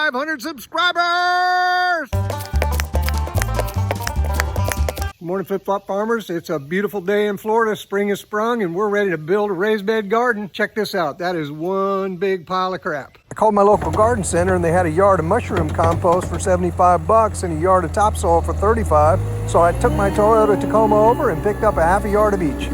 500 subscribers! Good morning, flip-flop farmers. It's a beautiful day in Florida. Spring has sprung and we're ready to build a raised bed garden. Check this out. That is one big pile of crap. I called my local garden center and they had a yard of mushroom compost for 75 bucks and a yard of topsoil for 35. So I took my Toyota Tacoma over and picked up a half a yard of each.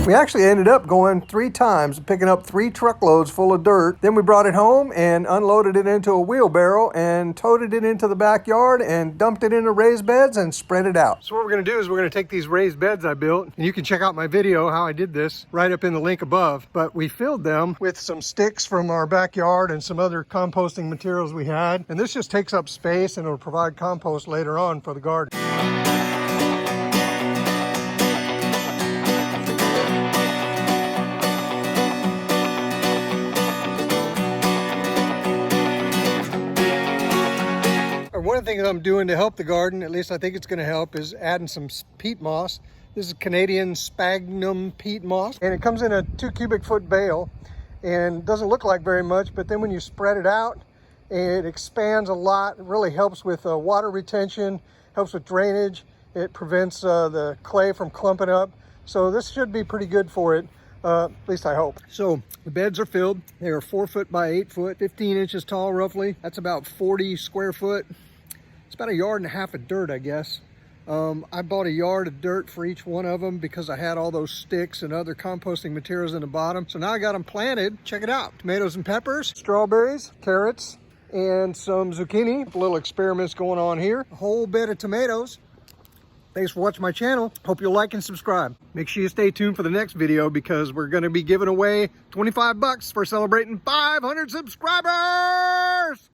We actually ended up going 3 times, picking up 3 truckloads full of dirt. Then we brought it home and unloaded it into a wheelbarrow and toted it into the backyard and dumped it into raised beds and spread it out. So what we're gonna do is we're gonna take these raised beds I built, and you can check out my video how I did this right up in the link above. But we filled them with some sticks from our backyard and some other composting materials we had. And this just takes up space and it'll provide compost later on for the garden. One of the things I'm doing to help the garden, at least I think it's going to help, is adding some peat moss. This is Canadian sphagnum peat moss, and it comes in a 2 cubic foot bale and doesn't look like very much, but then when you spread it out, it expands a lot. It really helps with water retention, helps with drainage. It prevents the clay from clumping up. So this should be pretty good for it. At least I hope. So the beds are filled. They are 4 foot by 8 foot, 15 inches tall roughly. That's about 40 square foot. It's about 1.5 yards of dirt, I guess. I bought 1 yard of dirt for each one of them because I had all those sticks and other composting materials in the bottom. So now I got them planted. Check it out. Tomatoes and peppers, strawberries, carrots, and some zucchini. Little experiments going on here. A whole bed of tomatoes. Thanks for watching my channel. Hope you'll like and subscribe. Make sure you stay tuned for the next video because we're going to be giving away 25 bucks for celebrating 500 subscribers.